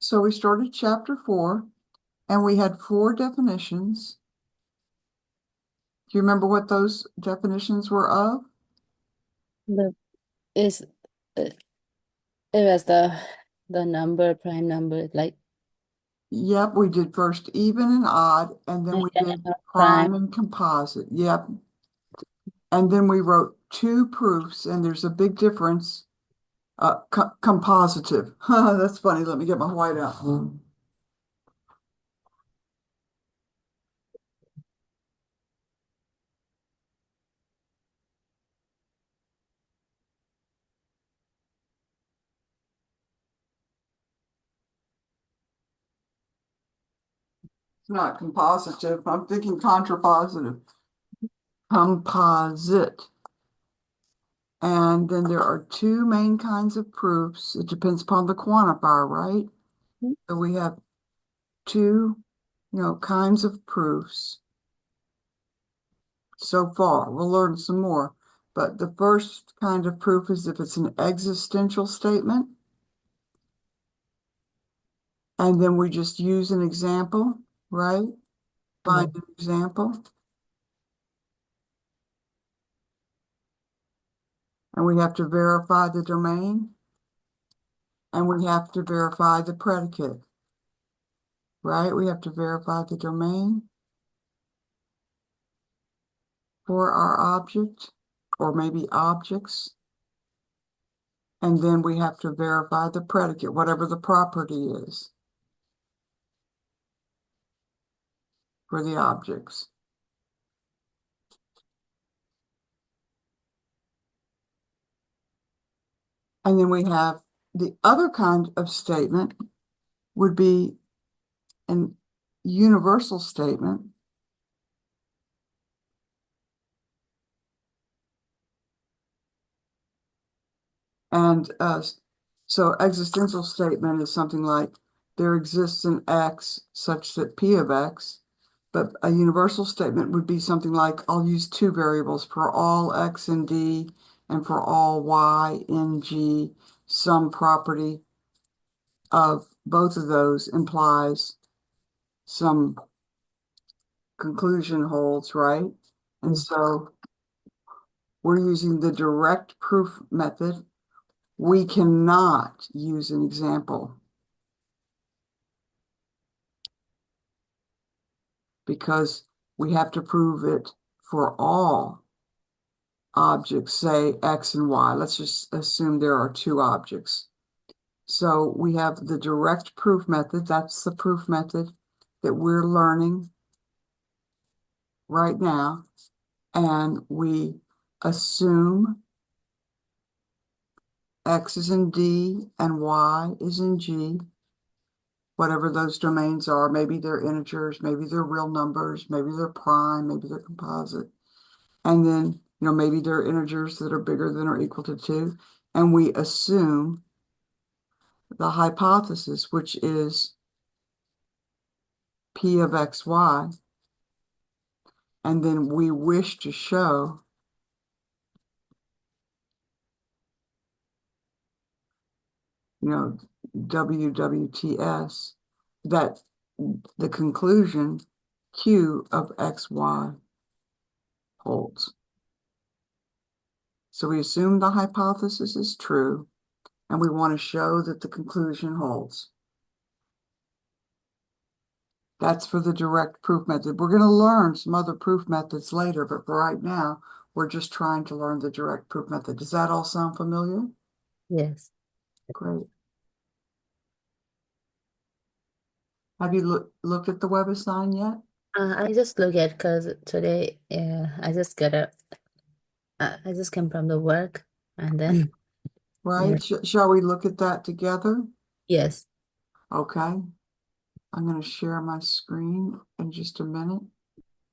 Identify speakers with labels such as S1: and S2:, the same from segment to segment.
S1: So we started chapter 4 and we had 4 definitions. Do you remember what those definitions were of?
S2: The is it was the number prime number like
S1: Yep, we did first even and odd, and then we did
S2: prime.
S1: prime and composite. Yep. And then we wrote 2 proofs, and there's a big difference. Compositive. That's funny. Let me get my white out. It's not compositive. I'm thinking contrapositive. Composite. And then there are 2 main kinds of proofs. It depends upon the quantifier, right? So we have 2, kinds of proofs so far. We'll learn some more. But the first kind of proof is if it's an existential statement. And then we just use an example, right?
S2: Yeah.
S1: Find an example. And we have to verify the domain. And we have to verify the predicate, right? We have to verify the domain for our object, or maybe objects. And then we have to verify the predicate, whatever the property is for the objects. And then we have the other kind of statement would be an universal statement. And so existential statement is something like there exists an X such that P of X. But a universal statement would be something like, I'll use 2 variables for all X in D and for all Y in G. Some property of both of those implies some conclusion holds, right? And so we're using the direct proof method. We cannot use an example because we have to prove it for all objects, say X and Y. Let's just assume there are 2 objects. So we have the direct proof method. That's the proof method that we're learning right now. And we assume X is in D and Y is in G, whatever those domains are. Maybe they're integers, maybe they're real numbers, maybe they're prime, maybe they're composite. And then, maybe they're integers that are bigger than or equal to 2. And we assume the hypothesis, which is P of XY. And then we wish to show WWTS, that the conclusion Q of XY holds. So we assume the hypothesis is true, and we want to show that the conclusion holds. That's for the direct proof method. We're going to learn some other proof methods later, but for right now, we're just trying to learn the direct proof method. Does that all sound familiar?
S2: Yes.
S1: Great. Have you looked at the WebAssign yet?
S2: I just look at because today I just came from the work and then yeah.
S1: Right? Shall we look at that together?
S2: Yes.
S1: Okay. I'm going to share my screen in just a minute,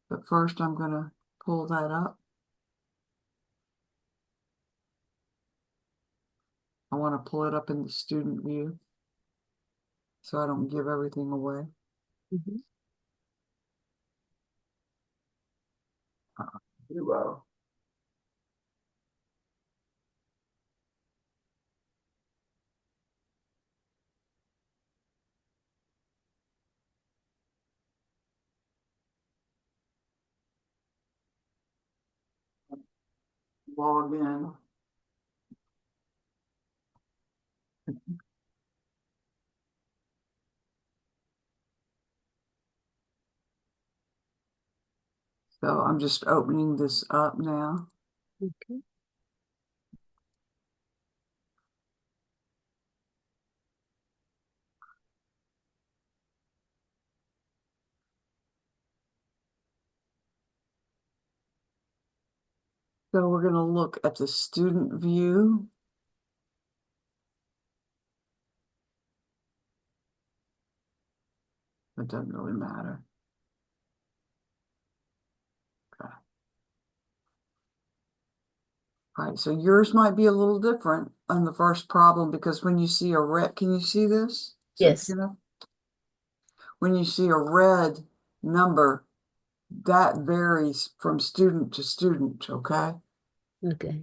S1: but first I'm going to pull that up. I want to pull it up in the student view so I don't give everything away.
S2: Mhm.
S1: Duo. log in. So I'm just opening this up now.
S2: Okay.
S1: So we're going to look at the student view. It doesn't really matter. Okay. All right, so yours might be a little different on the first problem because when you see a red, can you see this? Is it
S2: Yes.
S1: big enough? When you see a red number, that varies from student to student, okay?
S2: Okay.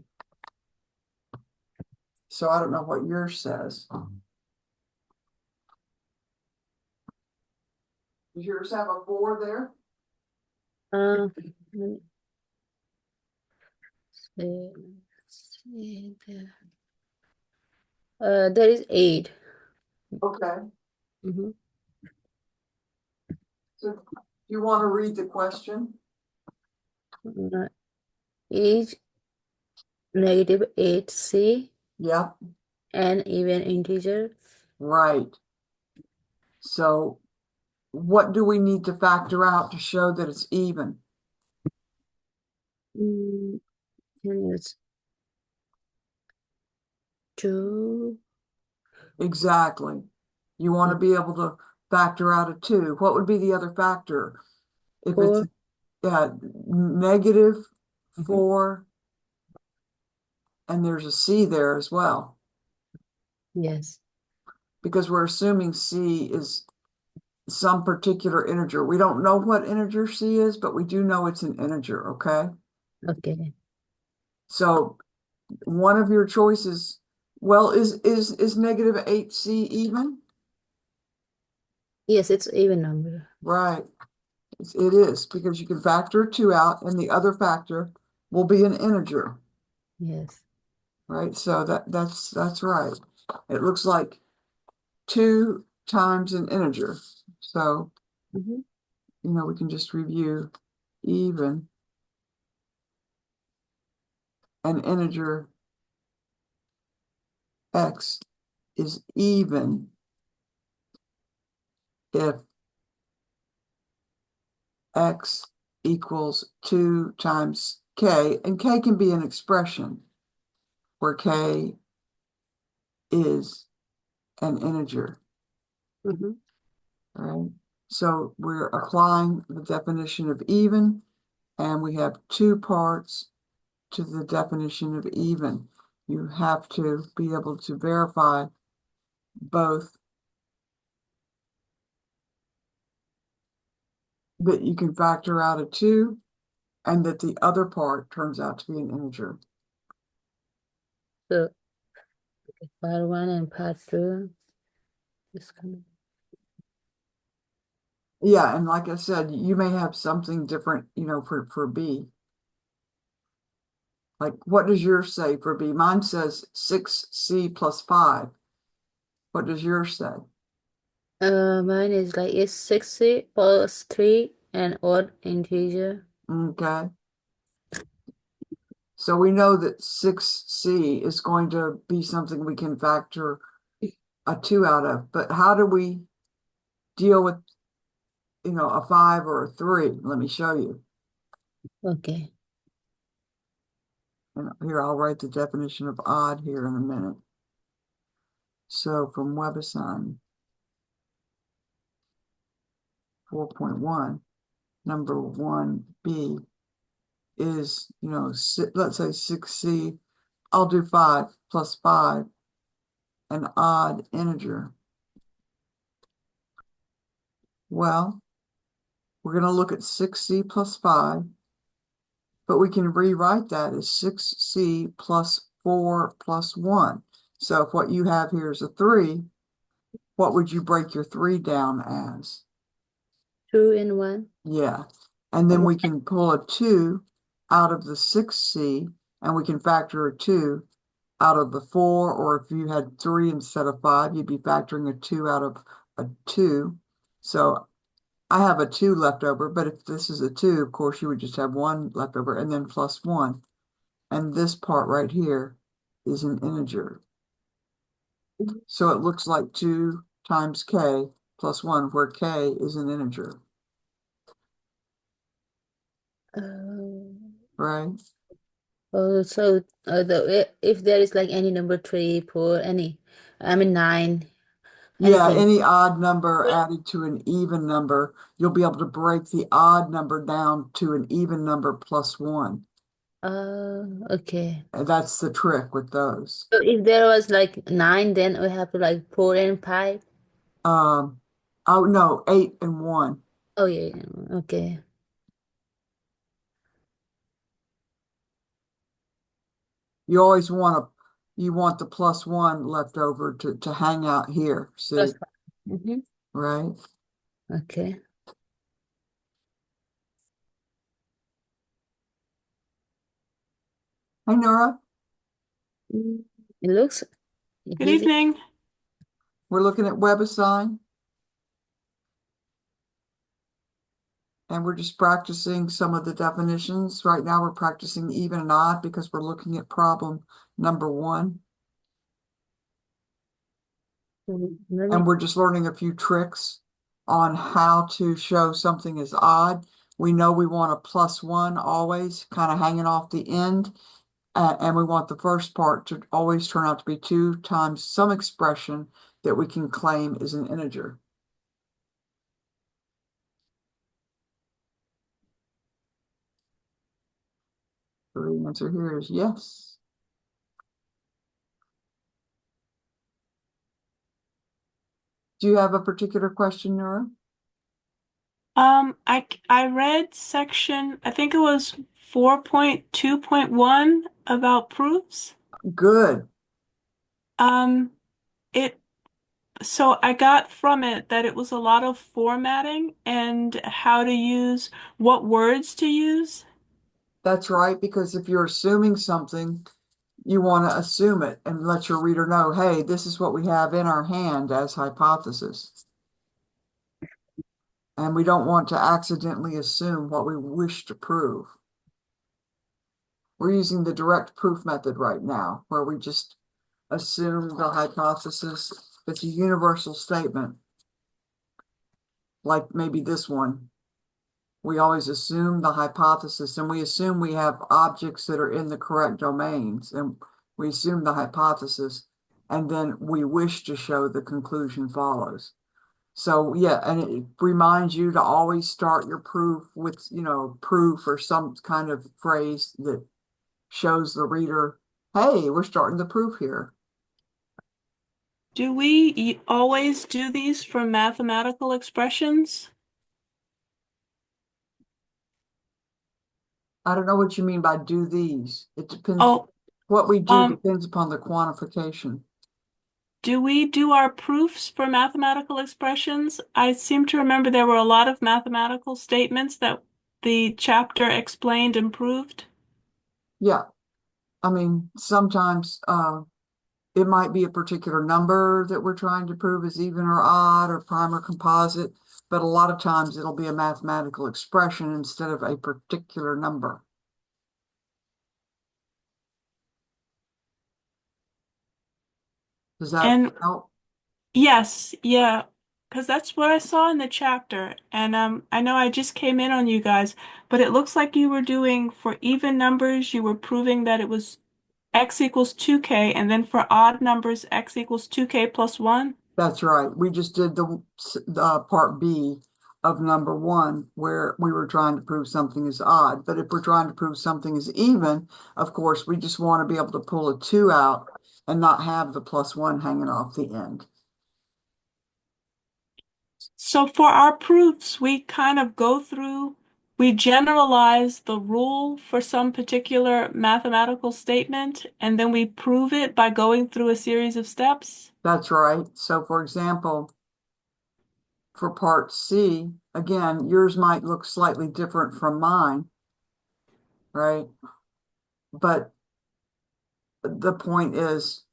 S1: So I don't know what yours says. Does yours have a 4 there?
S2: Let me see there. There is 8.
S1: Okay.
S2: Mm-hmm.
S1: So you want to read the question?
S2: Is -8c
S1: Yep,
S2: an even integer?
S1: right. So what do we need to factor out to show that it's even?
S2: Mm, can use 2,
S1: Exactly. You want to be able to factor out a 2. What would be the other factor? If it's
S2: 4.
S1: negative
S2: Mm-hmm.
S1: 4 and there's a C there as well,
S2: Yes.
S1: because we're assuming C is some particular integer. We don't know what integer C is, but we do know it's an integer, okay?
S2: Okay.
S1: So one of your choices, well, is -8C even?
S2: Yes, it's even number.
S1: Right. It is because you can factor a 2 out and the other factor will be an integer,
S2: Yes.
S1: right? So that's right. It looks like 2 times an integer. So,
S2: Mm-hmm.
S1: we can just review even an integer x is even if x equals 2 times k, and k can be an expression where k is an integer,
S2: Mm-hmm.
S1: right? So we're applying the definition of even, and we have 2 parts to the definition of even. You have to be able to verify both that you can factor out a 2 and that the other part turns out to be an integer.
S2: So part 1 and part 2 is coming.
S1: Yeah, and like I said, you may have something different, for B. Like, what does yours say for B? Mine says 6C plus 5. What does yours say?
S2: Mine is like it's 60 plus 3 and odd integer.
S1: Okay. So we know that 6C is going to be something we can factor a 2 out of. But how do we deal with, a 5 or a 3? Let me show you.
S2: Okay.
S1: And here, I'll write the definition of odd here in a minute. So from WebAssign 4.1, number 1B is, let's say 6C. I'll do 5 plus 5, an odd integer. Well, we're going to look at 6C plus 5, but we can rewrite that as 6C plus 4 plus 1. So if what you have here is a 3, what would you break your 3 down as?
S2: 2 and 1.
S1: Yeah. And then we can pull a 2 out of the 6C, and we can factor a 2 out of the 4, or if you had 3 instead of 5, you'd be factoring a 2 out of a 2. So I have a 2 left over, but if this is a 2, of course, you would just have 1 left over and then plus 1. And this part right here is an integer. So it looks like 2 times k plus 1, where k is an integer,
S2: Um,
S1: right?
S2: oh, so if there is like any number three, four, I mean nine,
S1: Yeah,
S2: anything.
S1: any odd number added to an even number, you'll be able to break the odd number down to an even number plus 1.
S2: Okay.
S1: And that's the trick with those.
S2: So if there was like nine, then we have to like four and five.
S1: Um, oh no, 8 and 1.
S2: Oh yeah, yeah, okay.
S1: You always you want the plus 1 left over to hang out here.
S2: Plus
S1: See,
S2: five. Mm-hmm.
S1: right?
S2: Okay.
S1: Hey, Nora,
S2: Mm. It looks
S3: Good
S2: easy.
S3: evening.
S1: we're looking at WebAssign, and we're just practicing some of the definitions. Right now, we're practicing even and odd because we're looking at problem number 1.
S2: Let
S1: And
S2: me.
S1: we're just learning a few tricks on how to show something as odd. We know we want a plus 1 always kind of hanging off the end. And we want the first part to always turn out to be 2 times some expression that we can claim is an integer. So the answer here is yes. Do you have a particular question, Nora?
S3: I read section, I think it was 4.2.1 about proofs.
S1: Good.
S3: Um, it so I got from it that it was a lot of formatting and how to use what words to use.
S1: That's right, because if you're assuming something, you want to assume it and let your reader know, hey, this is what we have in our hand as hypothesis. And we don't want to accidentally assume what we wish to prove. We're using the direct proof method right now, where we just assume the hypothesis. It's a universal statement, like maybe this one. We always assume the hypothesis, and we assume we have objects that are in the correct domains, and we assume the hypothesis, and then we wish to show the conclusion follows. So yeah, and it reminds you to always start your proof with, proof or some kind of phrase that shows the reader, hey, we're starting the proof here.
S3: Do we always do these for mathematical expressions?
S1: I don't know what you mean by do these. It depends.
S3: Oh,
S1: What we do
S3: um,
S1: depends upon the quantification.
S3: do we do our proofs for mathematical expressions? I seem to remember there were a lot of mathematical statements that the chapter explained and proved.
S1: Yeah. I mean, sometimes it might be a particular number that we're trying to prove is even or odd or prime or composite, but a lot of times it'll be a mathematical expression instead of a particular number. Does that
S3: And
S1: help?
S3: yes, yeah, because that's what I saw in the chapter. And I know I just came in on you guys, but it looks like you were doing for even numbers, you were proving that it was x equals 2k, and then for odd numbers, x equals 2k plus 1.
S1: That's right. We just did the part B of number 1, where we were trying to prove something is odd. But if we're trying to prove something is even, of course, we just want to be able to pull a 2 out and not have the plus 1 hanging off the end.
S3: So for our proofs, we kind of go through, we generalize the rule for some particular mathematical statement, and then we prove it by going through a series of steps.
S1: That's right. So, for example, for part C, again, yours might look slightly different from mine, right? But the point is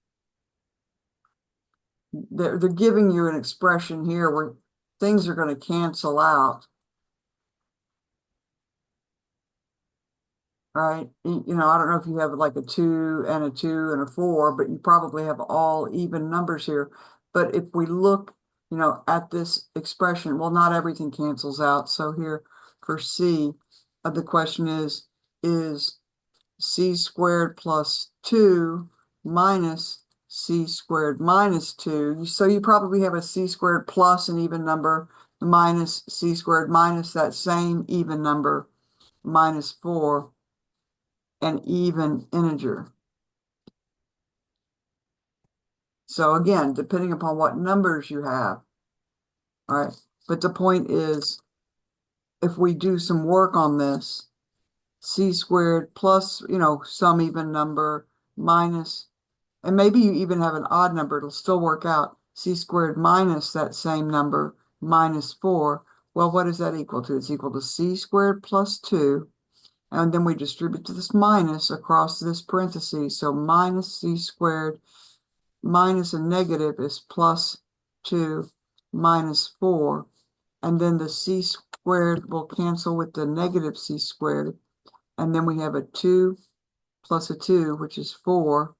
S1: they're giving you an expression here where things are going to cancel out, right? I don't know if you have like a 2 and a 2 and a 4, but you probably have all even numbers here. But if we look, at this expression, well, not everything cancels out. So here for C, the question is C squared plus 2 minus C squared minus 2. So you probably have a C squared plus an even number minus C squared minus that same even number minus 4, an even integer. So again, depending upon what numbers you have, all right. But the point is, if we do some work on this, C squared plus, some even number minus, and maybe you even have an odd number, it'll still work out. C squared minus that same number minus 4. Well, what is that equal to? It's equal to C squared plus 2. And then we distribute this minus across this parenthesis. So minus C squared minus a negative is plus 2 minus 4. And then the C squared will cancel with the negative C squared. And then we have a 2 plus a 2, which is 4.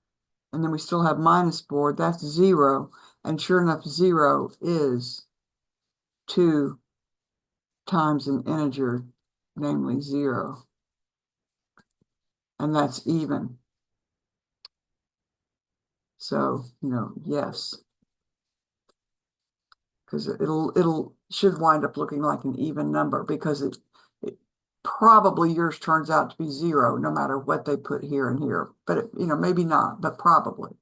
S1: And then we still have minus 4. That's 0. And sure enough, 0 is 2 times an integer, namely 0. And that's even. So, yes, because it'll should wind up looking like an even number because it probably yours turns out to be 0 no matter what they put here and here. But maybe not, but probably.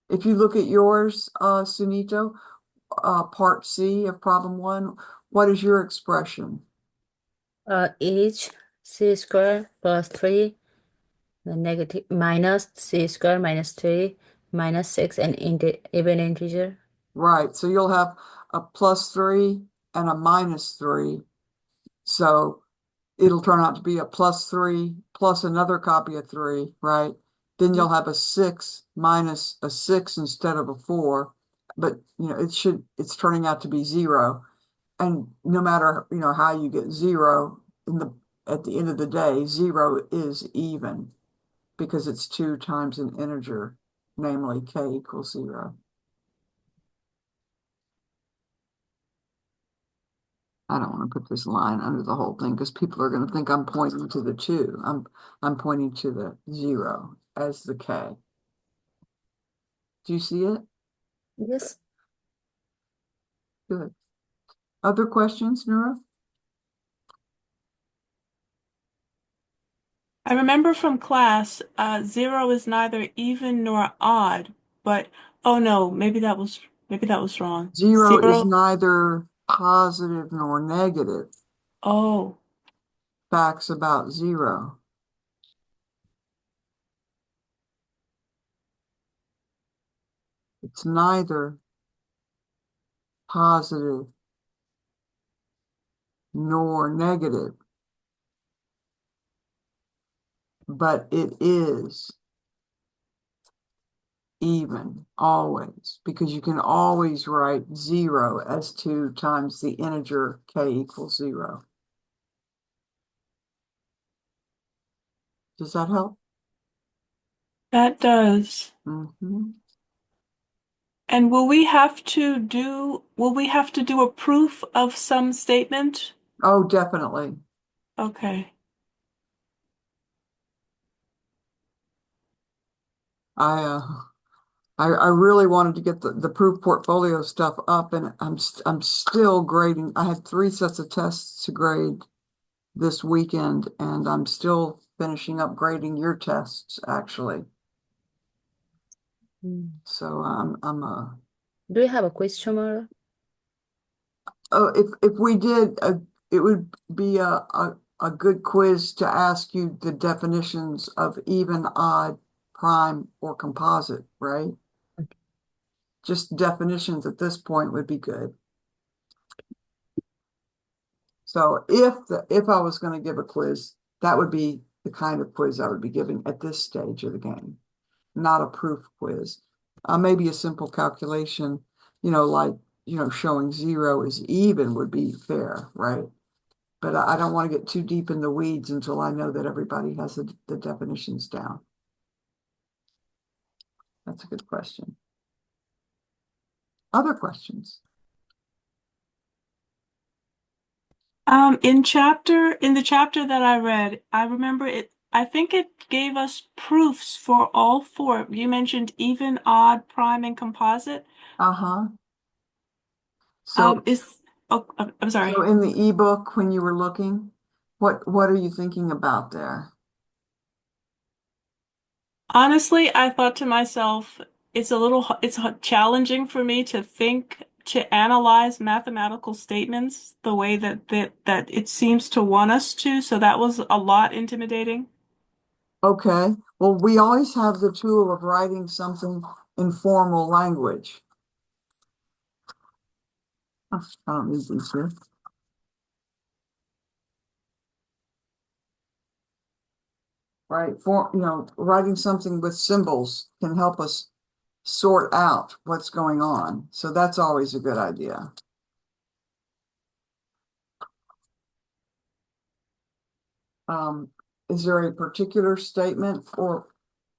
S1: If you look at yours, Sunito, part C of problem 1, what is your expression?
S2: Each C squared plus 3, the negative minus C squared minus 3 minus 6, and even integer.
S1: Right. So you'll have a plus 3 and a minus 3. So it'll turn out to be a plus 3 plus another copy of 3, right? Then you'll have a 6 minus a 6 instead of a 4. But it's turning out to be 0. And no matter how you get 0 at the end of the day, 0 is even because it's 2 times an integer, namely k equals 0. I don't want to put this line under the whole thing because people are going to think I'm pointing to the 2. I'm pointing to the 0 as the k. Do you see it?
S2: Yes.
S1: Good. Other questions, Nura?
S3: I remember from class, 0 is neither even nor odd, but oh no, maybe that was wrong.
S1: 0 is
S3: 0,
S1: neither positive nor negative.
S3: oh,
S1: Facts about 0. It's neither positive nor negative, but it is even always, because you can always write 0 as 2 times the integer k equals 0. Does that help?
S3: that does.
S1: Mm-hmm.
S3: And will we have to do a proof of some statement?
S1: Oh, definitely.
S3: Okay.
S1: I I really wanted to get the proof portfolio stuff up, and I'm still grading. I had 3 sets of tests to grade this weekend, and I'm still finishing up grading your tests actually.
S2: Mm.
S1: So
S2: Do you have a quiz tomorrow?
S1: oh, if we did, it would be a good quiz to ask you the definitions of even, odd, prime, or composite, right? Just definitions at this point would be good. So if I was going to give a quiz, that would be the kind of quiz I would be giving at this stage of the game, not a proof quiz. Maybe a simple calculation, like, showing 0 is even would be fair, right? But I don't want to get too deep in the weeds until I know that everybody has the definitions down. That's a good question. Other questions?
S3: In the chapter that I read, I remember it, I think it gave us proofs for all four. You mentioned even, odd, prime, and composite.
S1: Uh-huh. So,
S3: I'm
S1: so
S3: sorry.
S1: in the ebook, when you were looking, what are you thinking about there?
S3: Honestly, I thought to myself, it's challenging for me to analyze mathematical statements the way that it seems to want us to. So that was a lot intimidating.
S1: Okay. Well, we always have the tool of writing something in formal language. Oh, I don't need these here. Right. Writing something with symbols can help us sort out what's going on. So that's always a good idea. Um, is there a particular statement, or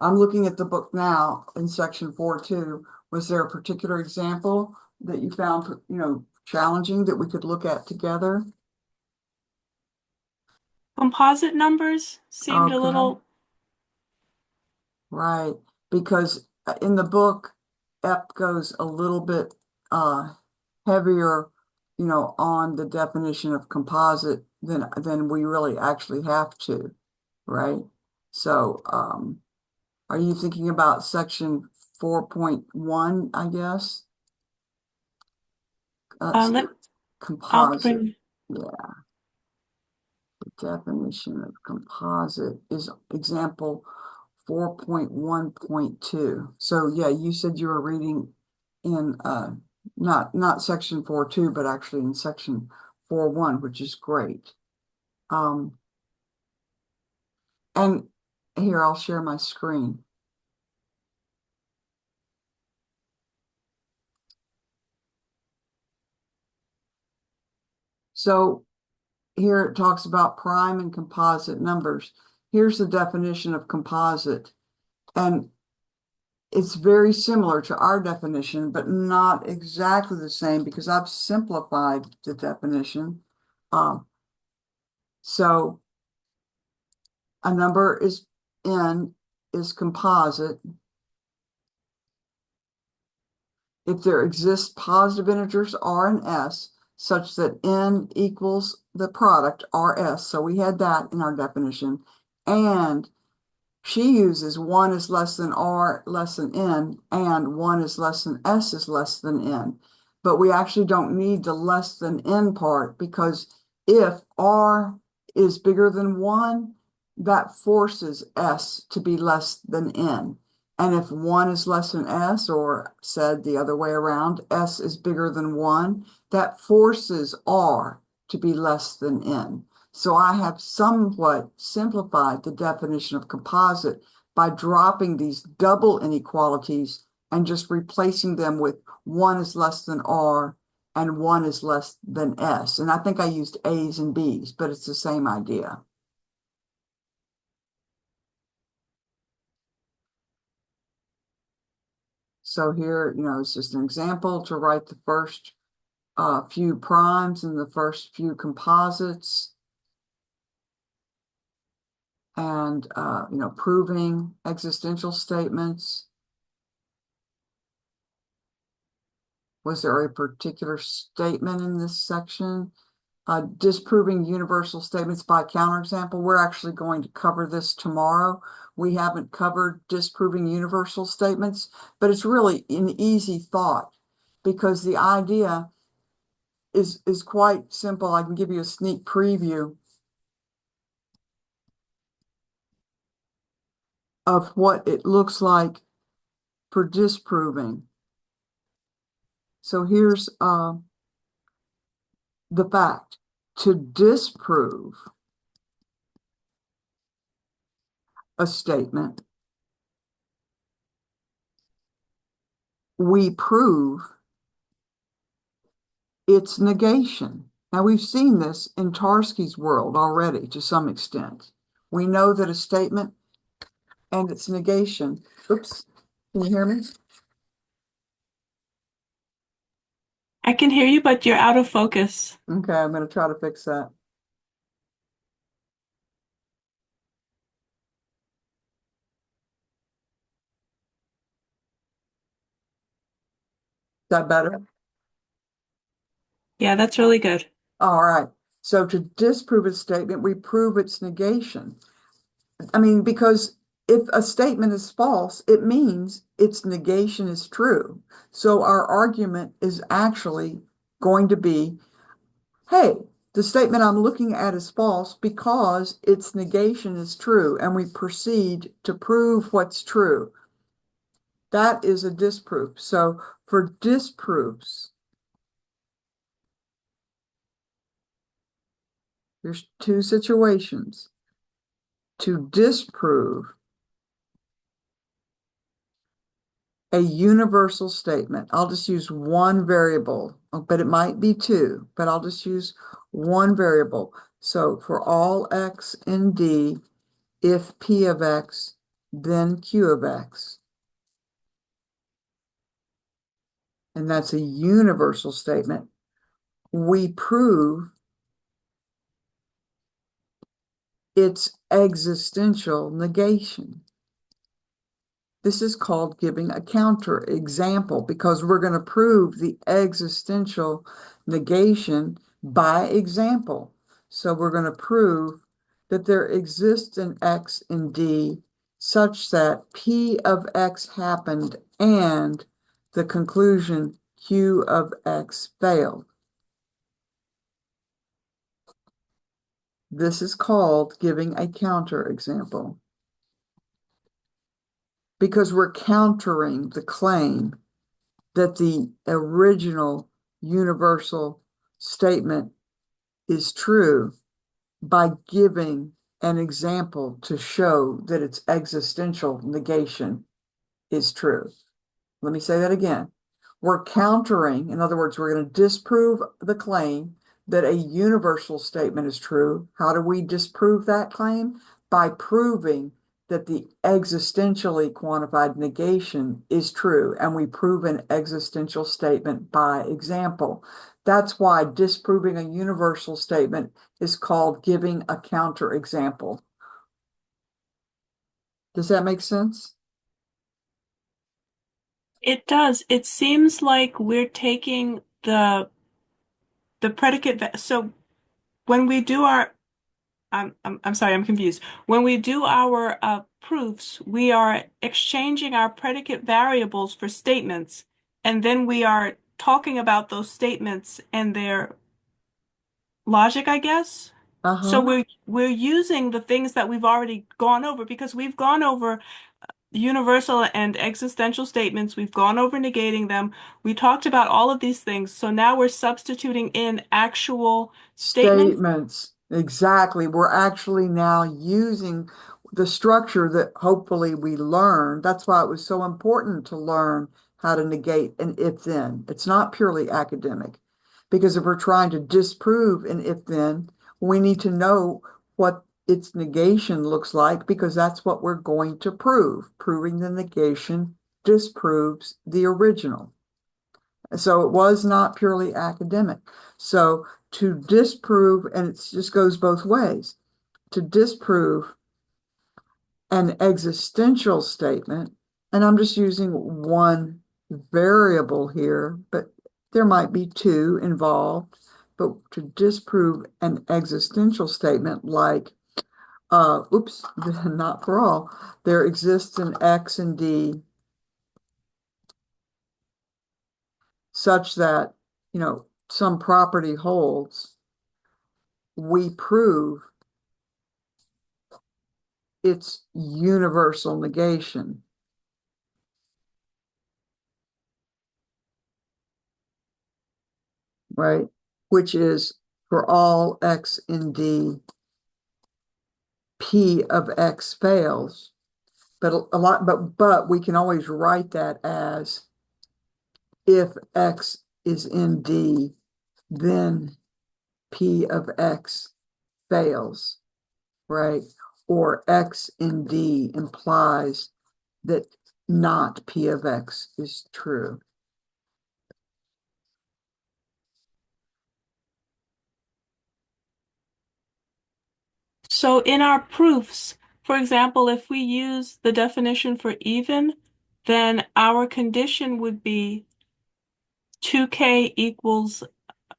S1: I'm looking at the book now in section 4.2. Was there a particular example that you found, challenging that we could look at together?
S3: Composite numbers seemed a
S1: Okay,
S3: little.
S1: right. Because in the book, EP goes a little bit heavier, on the definition of composite than we really actually have to, right? So, are you thinking about section 4.1, I guess? Let's see,
S3: Let I'll
S1: composite.
S3: bring.
S1: Yeah, the definition of composite is example 4.1.2. So yeah, you said you were reading in not section 4.2, but actually in section 4.1, which is great. And here, I'll share my screen. So here it talks about prime and composite numbers. Here's the definition of composite. And it's very similar to our definition, but not exactly the same because I've simplified the definition. Um, so a number is n is composite if there exist positive integers r and s such that n equals the product rs. So we had that in our definition. And she uses 1 is less than r less than n, and 1 is less than s is less than n. But we actually don't need the less than n part, because if r is bigger than 1, that forces s to be less than n. And if 1 is less than s, or said the other way around, s is bigger than 1, that forces r to be less than n. So I have somewhat simplified the definition of composite by dropping these double inequalities and just replacing them with 1 is less than r and 1 is less than s. And I think I used a's and b's, but it's the same idea. So here, it's just an example to write the first few primes and the first few composites, and proving existential statements. Was there a particular statement in this section? Disproving universal statements by counterexample. We're actually going to cover this tomorrow. We haven't covered disproving universal statements, but it's really an easy thought because the idea is quite simple. I can give you a sneak preview of what it looks like for disproving. So here's the fact. To disprove a statement, we prove its negation. Now, we've seen this in Tarski's world already to some extent. We know that a statement and its negation, oops, can you hear me? Is
S3: I can hear you, but you're out of focus.
S1: Okay, I'm going to try to fix that. Is that better?
S3: Yeah, that's really good.
S1: All right. So to disprove a statement, we prove its negation. I mean, because if a statement is false, it means its negation is true. So our argument is actually going to be, hey, the statement I'm looking at is false because its negation is true, and we proceed to prove what's true. That is a disproof. So for disproofs, there's two situations. To disprove a universal statement, I'll just use one variable, but it might be two, but I'll just use one variable. So for all x in D, if P of x, then Q of x. And that's a universal statement. We prove its existential negation. This is called giving a counter example because we're going to prove the existential negation by example. So we're going to prove that there exists an x in D such that P of x happened and the conclusion Q of x failed. This is called giving a counter example because we're countering the claim that the original universal statement is true by giving an example to show that its existential negation is true. Let me say that again. We're countering, in other words, we're going to disprove the claim that a universal statement is true. How do we disprove that claim? By proving that the existentially quantified negation is true, and we prove an existential statement by example. That's why disproving a universal statement is called giving a counterexample. Does that make sense?
S3: It does. It seems like we're taking the predicate. So when we do our, I'm sorry, I'm confused. When we do our proofs, we are exchanging our predicate variables for statements, and then we are talking about those statements and their logic, I guess. So
S1: Uh-huh.
S3: we're using the things that we've already gone over because we've gone over universal and existential statements. We've gone over negating them. We talked about all of these things. So now we're substituting in actual statements.
S1: Statements. Exactly. We're actually now using the structure that hopefully we learned. That's why it was so important to learn how to negate an if-then. It's not purely academic, because if we're trying to disprove an if-then, we need to know what its negation looks like, because that's what we're going to prove. Proving the negation disproves the original. So it was not purely academic. So to disprove, and it just goes both ways, to disprove an existential statement, and I'm just using one variable here, but there might be two involved, but to disprove an existential statement like, oops, not for all, there exists an X and D such that, some property holds, we prove its universal negation, right? Which is for all x in D, P of X fails. But we can always write that as if X is in D, then P of X fails, right? Or X in D implies that not P of X is true.
S3: So in our proofs, for example, if we use the definition for even, then our condition would be 2k equals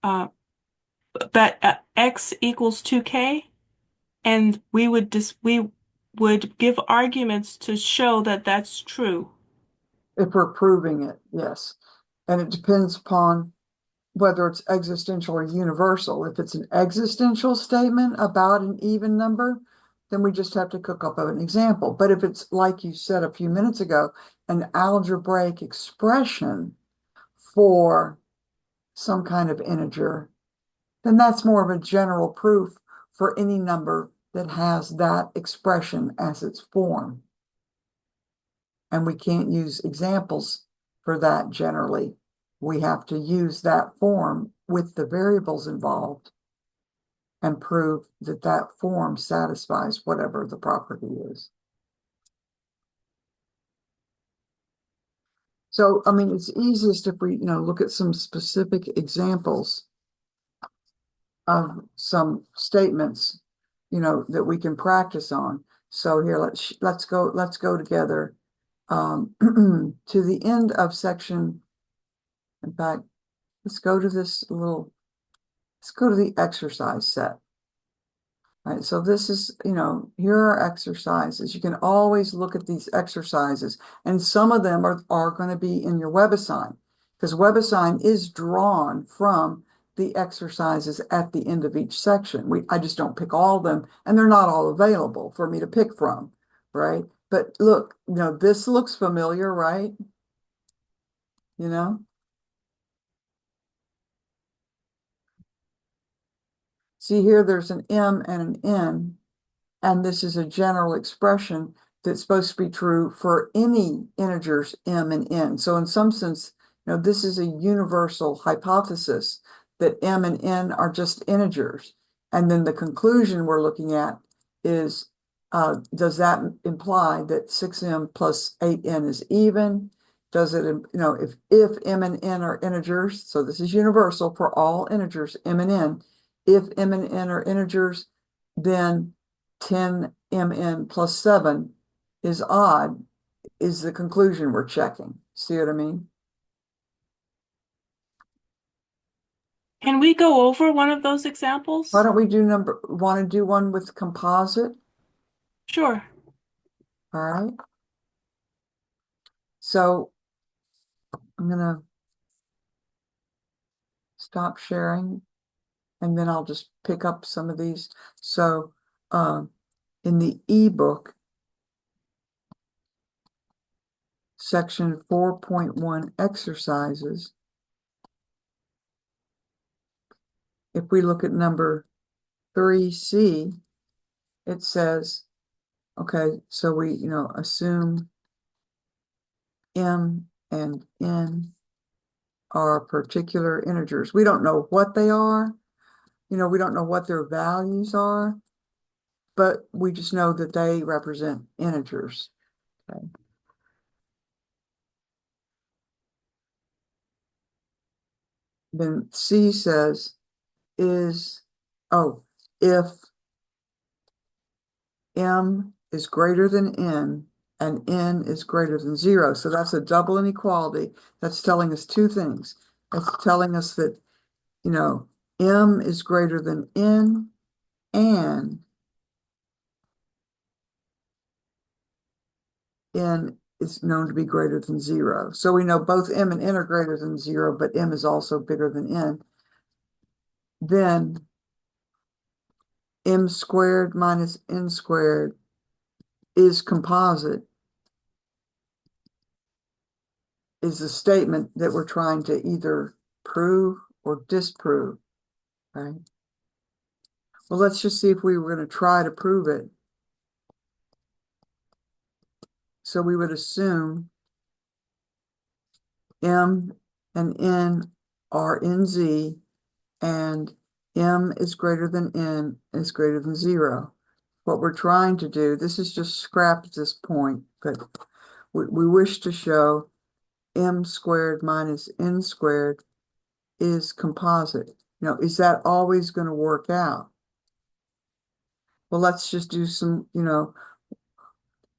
S3: that x equals 2k, and we would give arguments to show that that's true.
S1: If we're proving it, yes. And it depends upon whether it's existential or universal. If it's an existential statement about an even number, then we just have to cook up an example. But if it's, like you said a few minutes ago, an algebraic expression for some kind of integer, then that's more of a general proof for any number that has that expression as its form. And we can't use examples for that generally. We have to use that form with the variables involved and prove that that form satisfies whatever the property is. So, I mean, it's easiest if we, look at some specific examples of some statements, that we can practice on. So here, let's go together to the end of section. In fact, let's go to the exercise set. All right, so this is, here are exercises. You can always look at these exercises, and some of them are going to be in your WebAssign, because WebAssign is drawn from the exercises at the end of each section. I just don't pick all of them, and they're not all available for me to pick from, right? But look, this looks familiar, right? You know? See here, there's an M and an N, and this is a general expression that's supposed to be true for any integers M and N. So in some sense, this is a universal hypothesis that M and N are just integers. And then the conclusion we're looking at is, does that imply that 6M plus 8N is even? Does it, if M and N are integers, so this is universal for all integers, M and N, if M and N are integers, then 10mn plus 7 is odd, is the conclusion we're checking. See what I mean?
S3: Can we go over one of those examples?
S1: Why don't we want to do one with composite?
S3: Sure.
S1: All right. So I'm going to stop sharing, and then I'll just pick up some of these. So in the ebook, section 4.1 exercises, if we look at number 3C, it says, okay, so we, assume M and N are particular integers. We don't know what they are. We don't know what their values are, but we just know that they represent integers. Okay. Then C says if M is greater than N and N is greater than 0. So that's a double inequality. That's telling us two things. It's telling us that, M is greater than N and N is known to be greater than 0. So we know both M and N are greater than 0, but M is also bigger than N. Then M squared minus N squared is composite, is a statement that we're trying to either prove or disprove, right? Well, let's just see if we were going to try to prove it. So we would assume M and N are in Z, and M is greater than N is greater than 0. What we're trying to do, this is just scrap at this point, but we wish to show M squared minus N squared is composite. Is that always going to work out? Well, let's just do some,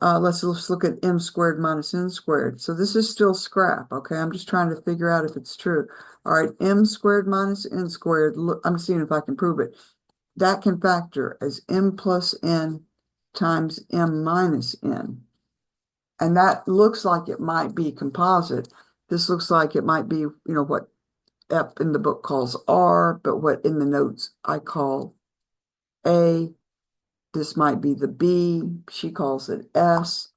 S1: let's look at M squared minus N squared. So this is still scrap, okay? I'm just trying to figure out if it's true. All right, M squared minus N squared, look, I'm seeing if I can prove it. That can factor as M plus N times M minus N. And that looks like it might be composite. This looks like it might be, what Ep in the book calls R, but what in the notes I call A. This might be the B. She calls it S.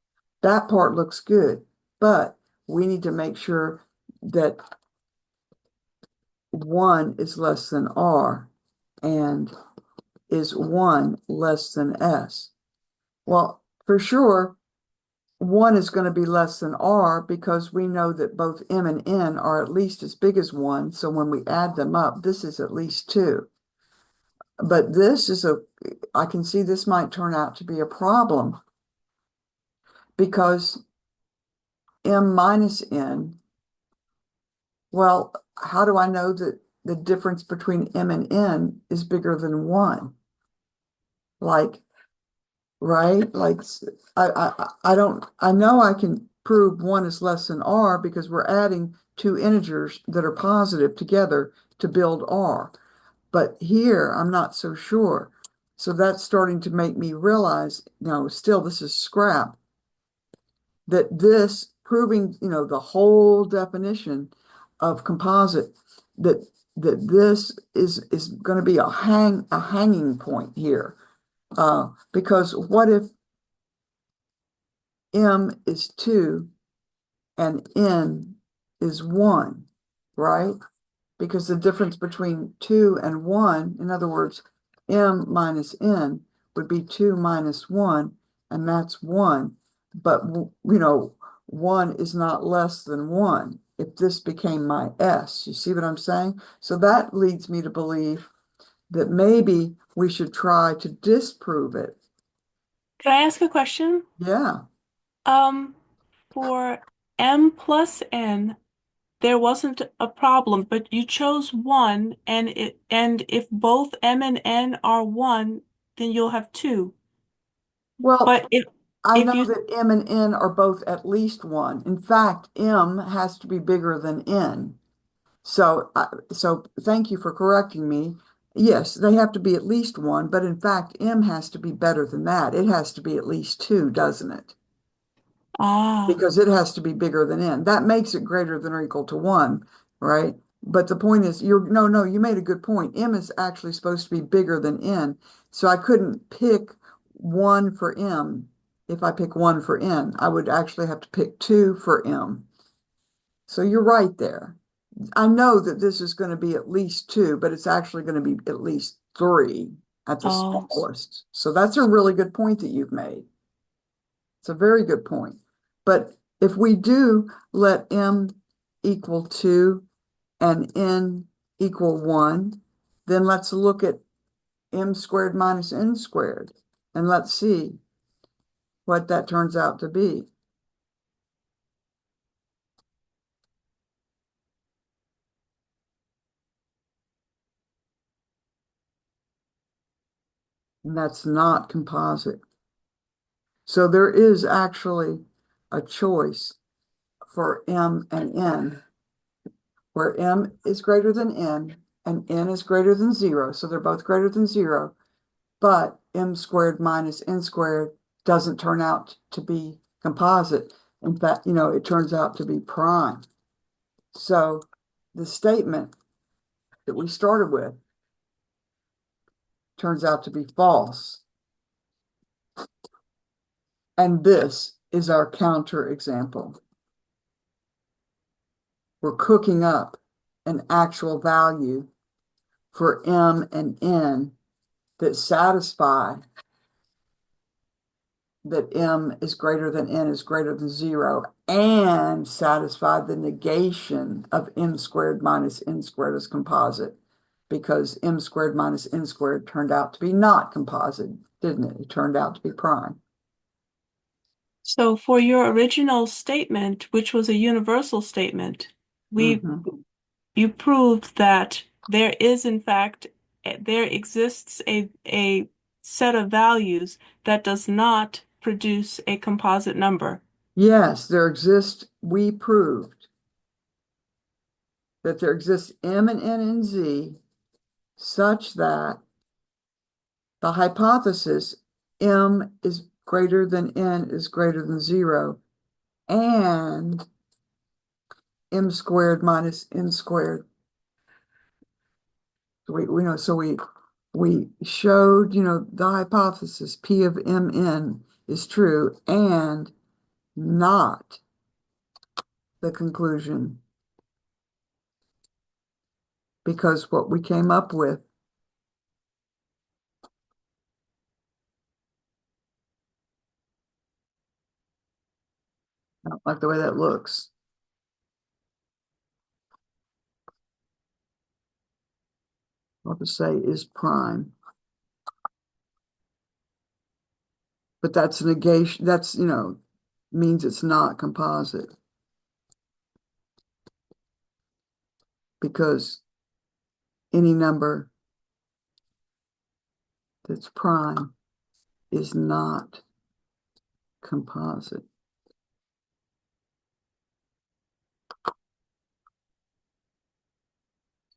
S1: That part looks good, but we need to make sure that 1 is less than R and is 1 less than S. Well, for sure, 1 is going to be less than R because we know that both M and N are at least as big as 1. So when we add them up, this is at least 2. But this is I can see this might turn out to be a problem because M minus N, well, how do I know that the difference between M and N is bigger than 1? Like, right? Like, I know I can prove 1 is less than R because we're adding two integers that are positive together to build R. But here, I'm not so sure. So that's starting to make me realize, still this is scrap, that this proving, the whole definition of composite, that this is going to be a hanging point here. Because what if M is 2 and N is 1, right? Because the difference between 2 and 1, in other words, M minus N would be 2 minus 1, and that's 1. But, 1 is not less than 1 if this became my S. You see what I'm saying? So that leads me to believe that maybe we should try to disprove it.
S3: Can I ask a question?
S1: Yeah.
S3: Um, for M plus N, there wasn't a problem, but you chose 1, and if both M and N are 1, then you'll have 2.
S1: Well,
S3: But
S1: I
S3: if
S1: know
S3: you
S1: that M and N are both at least 1. In fact, M has to be bigger than N. So thank you for correcting me. Yes, they have to be at least 1, but in fact, M has to be better than that. It has to be at least 2, doesn't it?
S3: ah
S1: Because it has to be bigger than N. That makes it greater than or equal to 1, right? But the point is, no, you made a good point. M is actually supposed to be bigger than N. So I couldn't pick 1 for M. If I pick 1 for N, I would actually have to pick 2 for M. So you're right there. I know that this is going to be at least 2, but it's actually going to be at least 3 at the
S3: oh
S1: smallest. So that's a really good point that you've made. It's a very good point. But if we do let M equal 2 and N equal 1, then let's look at M squared minus N squared, and let's see what that turns out to be. And that's not composite. So there is actually a choice for M and N, where M is greater than N and N is greater than 0. So they're both greater than 0, but M squared minus N squared doesn't turn out to be composite. In fact, it turns out to be prime. So the statement that we started with turns out to be false. And this is our counter example. We're cooking up an actual value for M and N that satisfy that m is greater than n is greater than 0 and satisfy the negation of m squared minus n squared as composite, because m squared minus n squared turned out to be not composite, didn't it? It turned out to be prime.
S3: So for your original statement, which was a universal statement, you proved that there is, in fact, there exists a set of values that does not produce a composite number.
S1: Yes, we proved that there exists m and n and z such that the hypothesis m is greater than n is greater than 0 and m squared minus n squared. We showed, the hypothesis P of mn is true and not the conclusion, because what we came up with, I don't like the way that looks. I'll just say is prime. But that's a negation. That's, means it's not composite, because any number that's prime is not composite.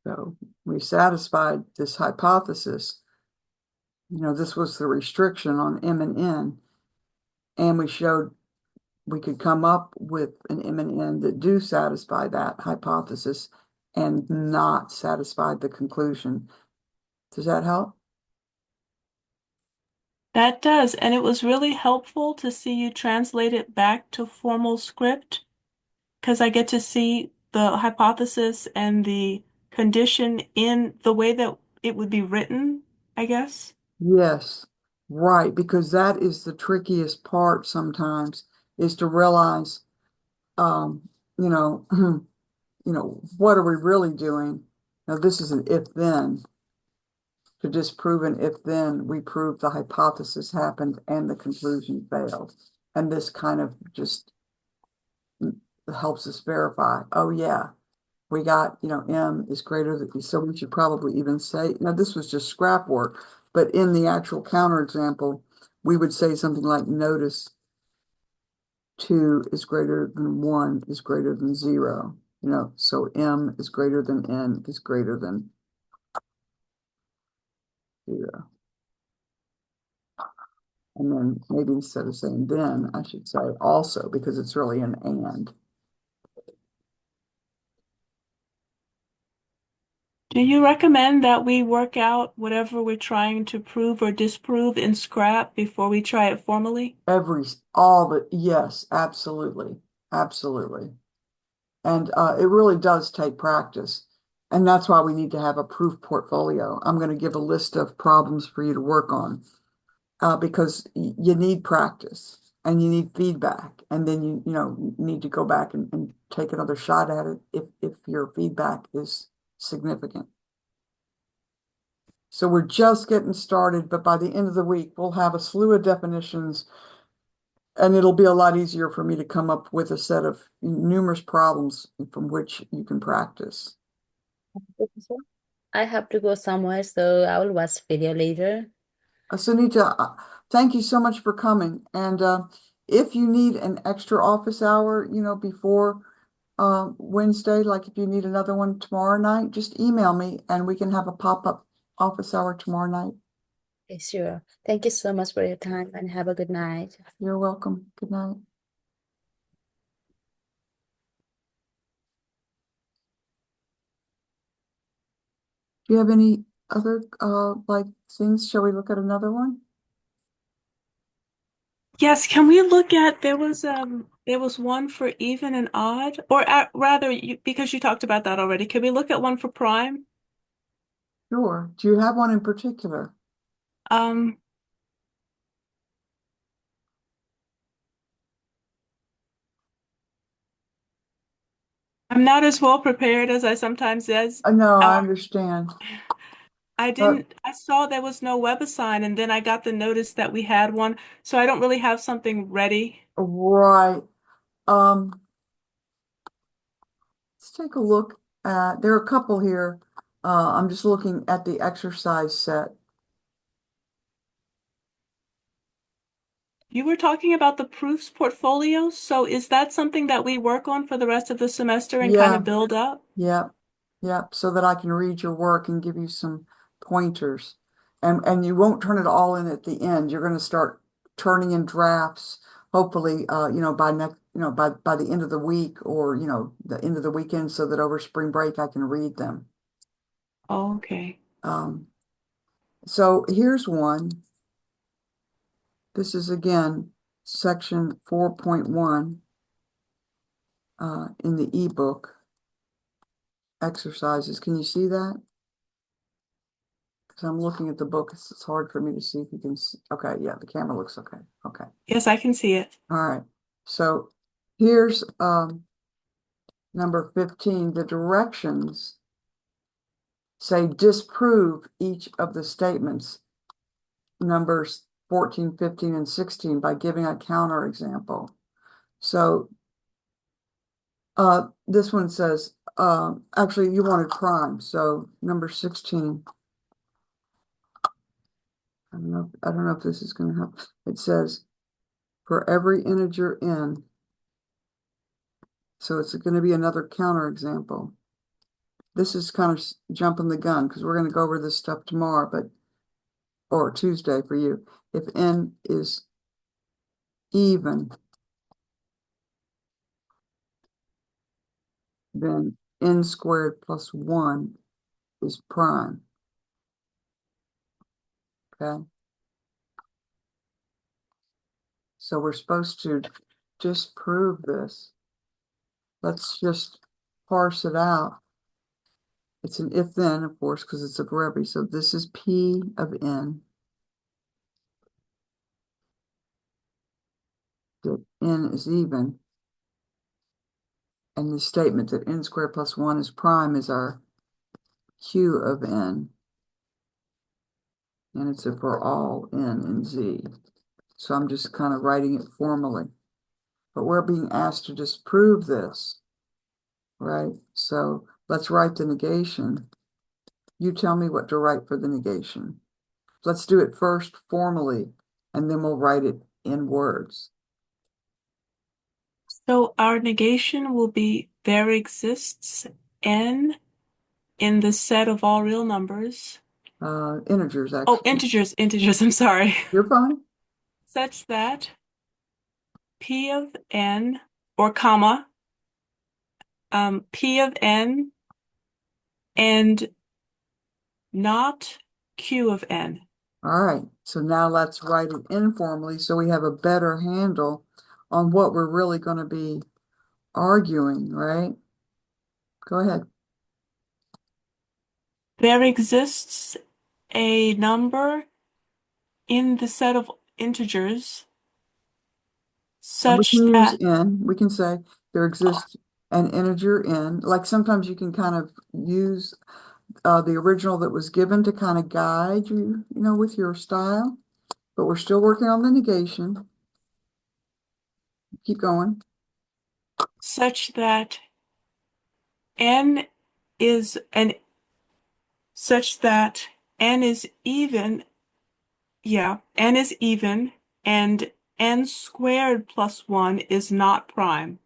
S1: So we satisfied this hypothesis. This was the restriction on m and n, and we showed we could come up with an m and n that do satisfy that hypothesis and not satisfy the conclusion. Does that help?
S3: That does, and it was really helpful to see you translate it back to formal script, because I get to see the hypothesis and the condition in the way that it would be written, I guess.
S1: Yes, right, because that is the trickiest part sometimes, is to realize, um, you know, what are we really doing? Now, this is an if-then. To disprove an if-then, we prove the hypothesis happened and the conclusion failed. And this kind of just helps us verify, oh yeah, we got, m is greater than, so we should probably even say, now this was just scrap work, but in the actual counterexample, we would say something like, notice 2 is greater than 1 is greater than 0. So m is greater than n is greater than 0. And then maybe instead of saying then, I should say also, because it's really an and.
S3: Do you recommend that we work out whatever we're trying to prove or disprove in scrap before we try it formally?
S1: Yes, absolutely. Absolutely. And it really does take practice. And that's why we need to have a proof portfolio. I'm going to give a list of problems for you to work on, because you need practice and you need feedback. And then you need to go back and take another shot at it if your feedback is significant. So we're just getting started, but by the end of the week, we'll have a slew of definitions, and it'll be a lot easier for me to come up with a set of numerous problems from which you can practice.
S2: I have to go somewhere, so I will watch video later.
S1: Sunita, thank you so much for coming. And if you need an extra office hour, before Wednesday, like if you need another one tomorrow night, just email me and we can have a pop-up office hour tomorrow night.
S2: Okay, sure. Thank you so much for your time and have a good night.
S1: You're welcome. Good night. Do you have any other things? Shall we look at another one?
S3: Yes, can we look at there was one for even and odd, or rather because you talked about that already. Can we look at one for prime?
S1: Sure. Do you have one in particular?
S3: Um I'm not as well prepared as I sometimes is.
S1: No,
S3: Uh,
S1: I understand. But
S3: I saw there was no WebAssign, and then I got the notice that we had one, so I don't really have something ready.
S1: right. Let's take a look at, there are a couple here. I'm just looking at the exercise set.
S3: You were talking about the proofs portfolio, so is that something that we work on for the rest of the semester and kind
S1: Yeah,
S3: of build up?
S1: yeah, yeah. So that I can read your work and give you some pointers. And you won't turn it all in at the end. You're going to start turning in drafts, hopefully, by next, by the end of the week or, the end of the weekend so that over spring break I can read them.
S3: Okay.
S1: Um, so here's one. This is again section 4.1 in the ebook exercises. Can you see that? Because I'm looking at the book. It's hard for me to see if you can see. Okay, yeah, the camera looks okay. Okay.
S3: Yes, I can see it.
S1: All right. So here's number 15. The directions say disprove each of the statements, numbers 14, 15, and 16 by giving a counterexample. So this one says, actually, you wanted prime. So number 16, I don't know if this is going to help. It says, for every integer n, so it's going to be another counterexample. This is kind of jumping the gun because we're going to go over this stuff tomorrow, or Tuesday for you. If n is even, then n squared plus 1 is prime. Okay. So we're supposed to disprove this. Let's just parse it out. It's an if then, of course, because it's a forever. So this is P of n, that n is even. And the statement that n squared plus 1 is prime is our Q of n. And it's a for all n and z. So I'm just kind of writing it formally. But we're being asked to disprove this, right? So let's write the negation. You tell me what to write for the negation. Let's do it first formally, and then we'll write it in words.
S3: So our negation will be there exists n in the set of all real numbers.
S1: Integers,
S3: Oh,
S1: actually.
S3: integers, I'm sorry.
S1: You're fine.
S3: Such that P of n or comma, P of n and not Q of n.
S1: All right. So now let's write it informally so we have a better handle on what we're really going to be arguing, right? Go ahead.
S3: There exists a number in the set of integers
S1: And we
S3: such
S1: can use
S3: that
S1: n. We can say there exists an integer n. Like sometimes you can kind of use the original that was given to kind of guide you, with your style. But we're still working on the negation. Keep going.
S3: such that n is an such that n is even, yeah, n is even and n squared plus 1 is not prime.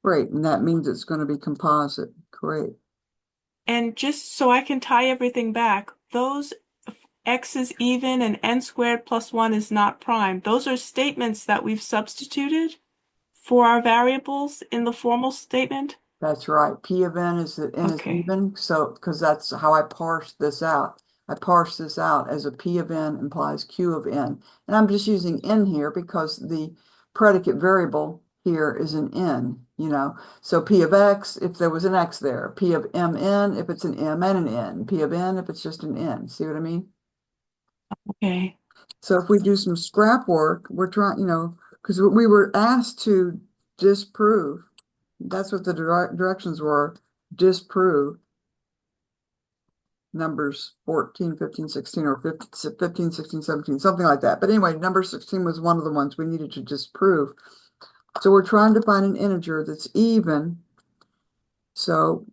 S1: Great. And that means it's going to be composite. Great.
S3: And just so I can tie everything back, those x is even and n squared plus 1 is not prime. Those are statements that we've substituted for our variables in the formal statement.
S1: That's right. P of n is that n is
S3: Okay.
S1: even. So, because that's how I parse this out. I parse this out as a P of n implies Q of n. And I'm just using n here because the predicate variable here is an n. So P of x, if there was an x there. P of mn, if it's an m and an n. P of n, if it's just an n. See what I mean?
S3: Okay.
S1: So if we do some scrap work, we're trying, because we were asked to disprove That's what the directions were. Disprove numbers 14, 15, 16, or 15, 16, 17, something like that. But anyway, number 16 was one of the ones we needed to disprove. So we're trying to find an integer that's even. So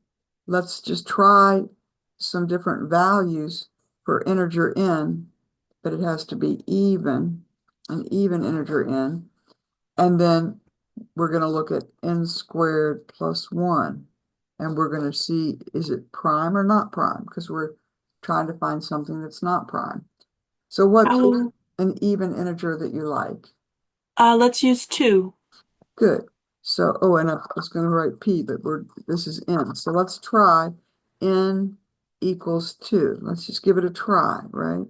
S1: let's just try some different values for integer n, but it has to be even, an even integer n. And then we're going to look at n squared plus 1. And we're going to see, is it prime or not prime? Because we're trying to find something that's not prime. So what's
S3: Oh,
S1: an even integer that you like?
S3: let's use 2.
S1: Good. So, oh, and I was going to write p, but this is n. So let's try n equals 2. Let's just give it a try, right?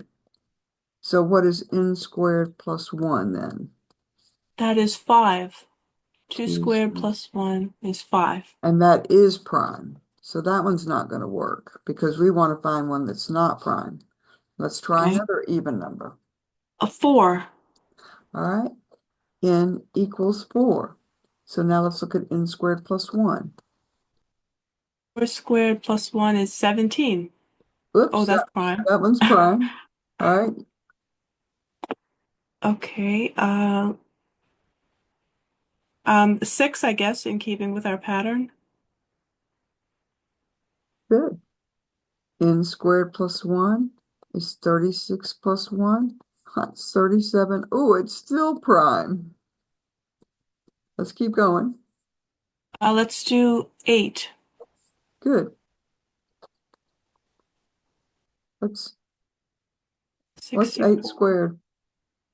S1: So what is n squared plus 1 then?
S3: That is 5. 2
S1: 2
S3: squared
S1: squared.
S3: plus 1 is 5.
S1: And that is prime. So that one's not going to work because we want to find one that's not prime. Let's try
S3: Okay.
S1: another even number.
S3: A 4.
S1: All right. N equals 4. So now let's look at n squared plus 1.
S3: 4 squared plus 1 is 17. Oh,
S1: Oops,
S3: that's prime.
S1: that one's prime. All right.
S3: Okay. 6, I guess, in keeping with our pattern.
S1: Good. N squared plus 1 is 36 plus 1. That's 37. Oh, it's still prime. Let's keep going.
S3: Let's do 8.
S1: Good. What's 8
S3: 64.
S1: squared?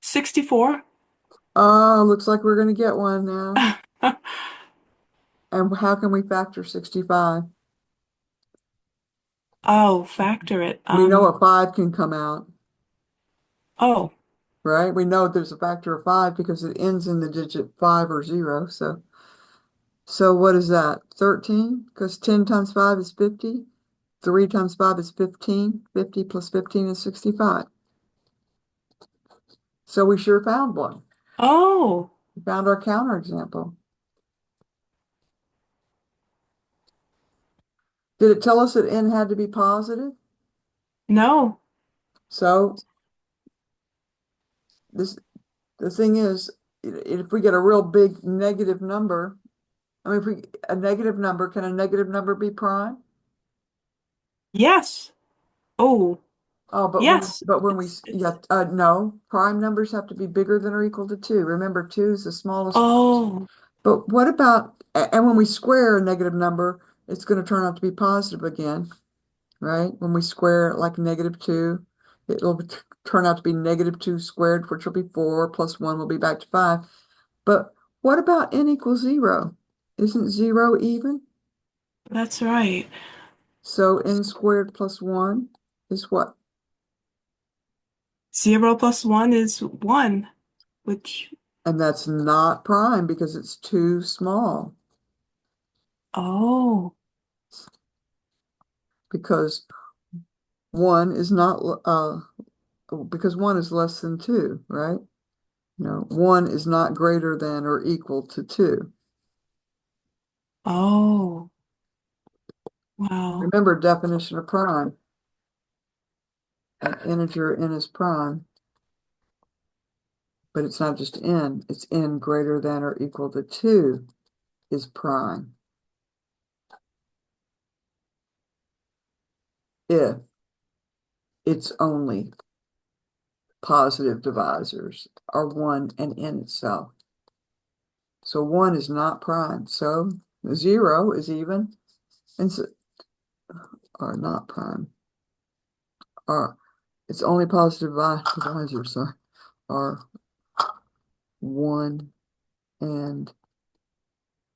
S3: 64.
S1: Oh, looks like we're going to get one now. And how can we factor 65?
S3: Oh, factor it.
S1: We know a 5 can come out,
S3: Oh,
S1: right? We know there's a factor of 5 because it ends in the digit 5 or 0. So what is that? 13? Because 10 times 5 is 50. 3 times 5 is 15. 50 plus 15 is 65. So we sure found one.
S3: oh,
S1: We found our counterexample. Did it tell us that n had to be positive?
S3: no.
S1: So the thing is, if we get a real big negative number, I mean, a negative number, can a negative number be prime?
S3: Yes. Oh,
S1: Oh,
S3: yes.
S1: yeah, no, prime numbers have to be bigger than or equal to 2. Remember, 2 is the smallest.
S3: Oh,
S1: But what about, and when we square a negative number, it's going to turn out to be positive again, right? When we square like -2, it'll turn out to be -2 squared, which will be 4, plus 1 will be back to 5. But what about n equals 0? Isn't 0 even?
S3: that's right.
S1: So n squared plus 1 is what?
S3: 0 plus 1 is 1, which,
S1: And that's not prime because it's too small.
S3: oh,
S1: Because 1 is not, because 1 is less than 2, right? No, 1 is not greater than or equal to 2.
S3: oh, wow.
S1: Remember definition of prime. An integer n is prime, but it's not just n, it's n greater than or equal to 2 is prime. If its only positive divisors are 1 and n itself. So 1 is not prime. So 0 is even and so, are not prime. Are its only positive divisors are 1 and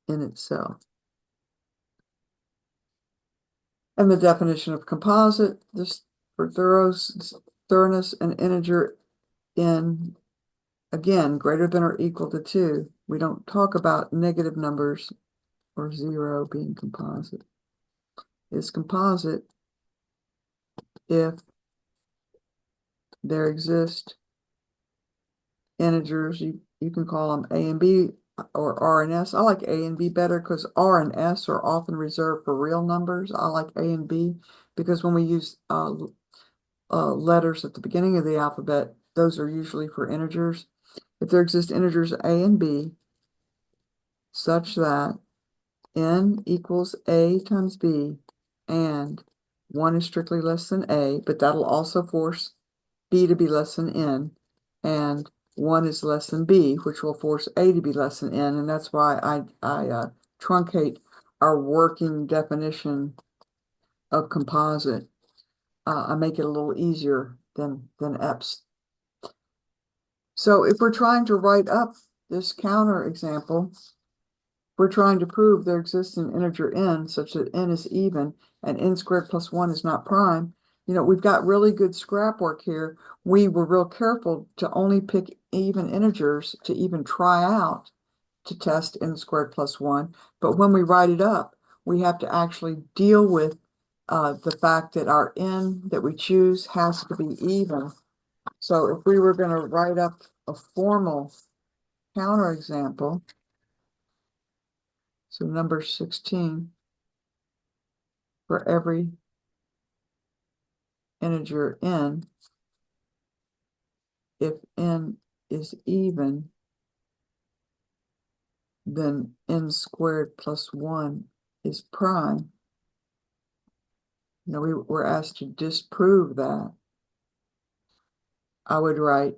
S1: in itself. And the definition of composite, this for thoroughness, an integer in, again, greater than or equal to 2. We don't talk about negative numbers or 0 being composite. It's composite if there exist integers, you can call them A and B or R and S. I like A and B better because R and S are often reserved for real numbers. I like A and B because when we use letters at the beginning of the alphabet, those are usually for integers. If there exist integers A and B such that N equals A times B and 1 is strictly less than A, but that'll also force B to be less than N, and 1 is less than B, which will force A to be less than N, and that's why I truncate our working definition of composite. I make it a little easier than EPS. So if we're trying to write up this counter example, we're trying to prove there exists an integer n such that n is even and n squared plus 1 is not prime. You know, we've got really good scrap work here. We were real careful to only pick even integers to even try out to test n squared plus 1. But when we write it up, we have to actually deal with the fact that our n that we choose has to be even. So if we were going to write up a formal counterexample, so number 16, for every integer n, if n is even, then n squared plus 1 is prime. Now we were asked to disprove that. I would write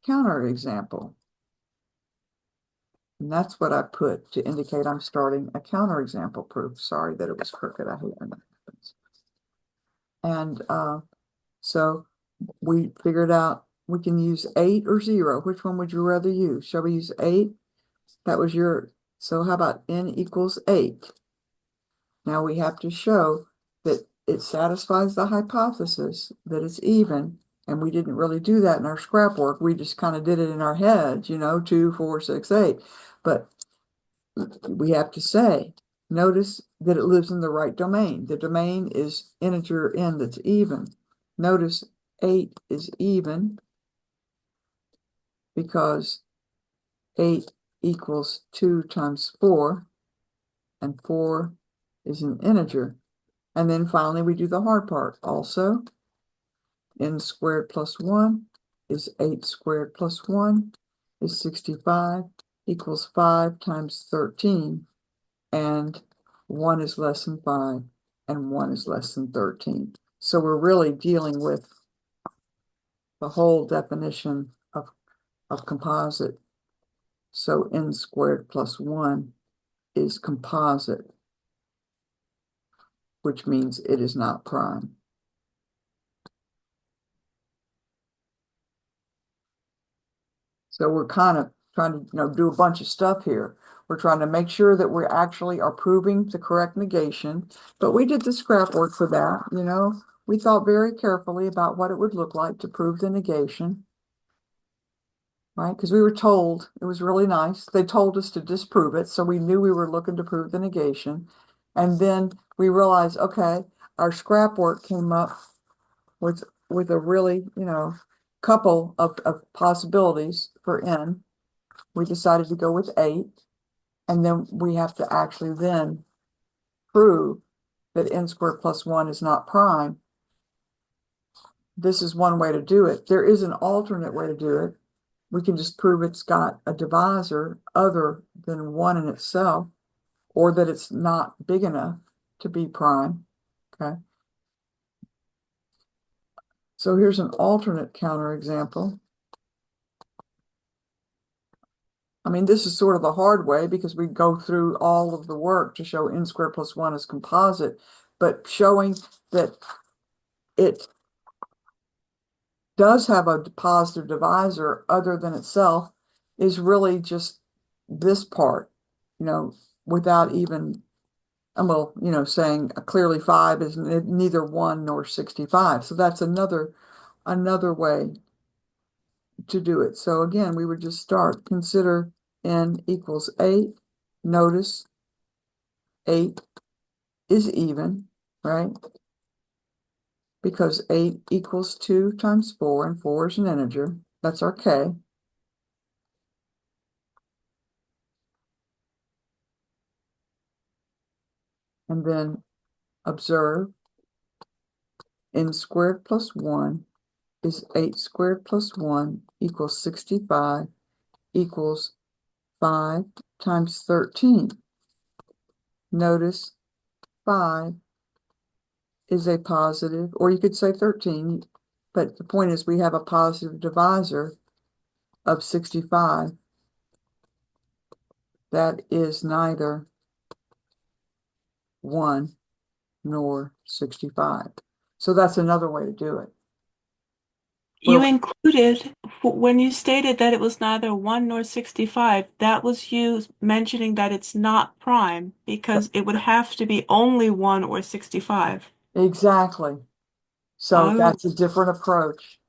S1: counterexample. And that's what I put to indicate I'm starting a counterexample proof. Sorry that it was crooked. I hate when that happens. And so we figured out we can use 8 or 0. Which one would you rather use? Shall we use 8? That was your, so how about n equals 8? Now we have to show that it satisfies the hypothesis that it's even, and we didn't really do that in our scrap work. We just kind of did it in our heads, you know, 2, 4, 6, 8. But we have to say, notice that it lives in the right domain. The domain is integer n that's even. Notice 8 is even because 8 equals 2 times 4, and 4 is an integer. And then finally, we do the hard part. Also, n squared plus 1 is 8 squared plus 1 is 65 equals 5 times 13. And 1 is less than 5 and 1 is less than 13. So we're really dealing with the whole definition of composite. So n squared plus 1 is composite, which means it is not prime. So we're kind of trying to, do a bunch of stuff here. We're trying to make sure that we actually are proving the correct negation, but we did the scrap work for that. We thought very carefully about what it would look like to prove the negation, right? Because we were told, it was really nice. They told us to disprove it, so we knew we were looking to prove the negation. And then we realized, okay, our scrap work came up with a really, couple of possibilities for n. We decided to go with 8, and then we have to actually then prove that n squared plus 1 is not prime. This is one way to do it. There is an alternate way to do it. We can just prove it's got a divisor other than 1 in itself, or that it's not big enough to be prime. Okay. So here's an alternate counterexample. I mean, this is sort of the hard way because we go through all of the work to show n squared plus 1 is composite, but showing that it does have a positive divisor other than itself is really just this part, without even, well, saying clearly 5 is neither 1 nor 65. So that's another way to do it. So again, we would just consider n equals 8. Notice 8 is even, right? Because 8 equals 2 times 4, and 4 is an integer. That's our k. And then observe n squared plus 1 is 8 squared plus 1 equals 65 equals 5 times 13. Notice 5 is a positive, or you could say 13, but the point is we have a positive divisor of 65 that is neither 1 nor 65. So that's another way to do it.
S3: You
S1: Well,
S3: included, when you stated that it was neither 1 nor 65, that was you mentioning that it's not prime because it would have to be only 1 or 65.
S1: exactly. So
S3: Oh,
S1: that's a different approach,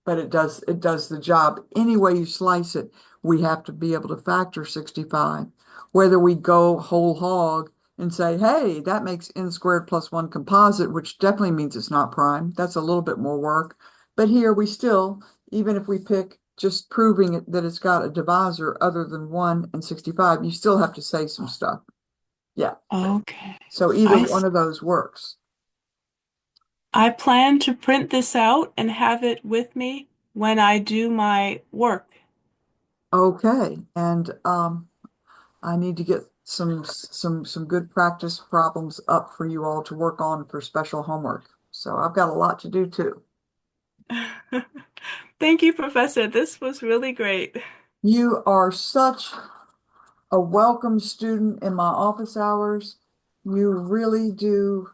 S1: but it does the job. Any way you slice it, we have to be able to factor 65. Whether we go whole hog and say, hey, that makes n squared plus 1 composite, which definitely means it's not prime. That's a little bit more work. But here we still, even if we pick just proving it that it's got a divisor other than 1 and 65, you still have to say some stuff. Yeah.
S3: okay.
S1: So either
S3: I,
S1: one of those works.
S3: I plan to print this out and have it with me when I do my work.
S1: Okay. And I need to get some good practice problems up for you all to work on for special homework. So I've got a lot to do too.
S3: Thank you, Professor. This was really great.
S1: You are such a welcome student in my office hours. You really do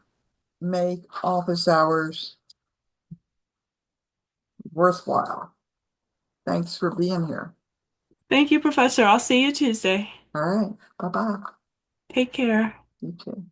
S1: make office hours worthwhile. Thanks for being here.
S3: Thank you, Professor. I'll see you Tuesday.
S1: All right. Bye-bye.
S3: Take care.
S1: You too.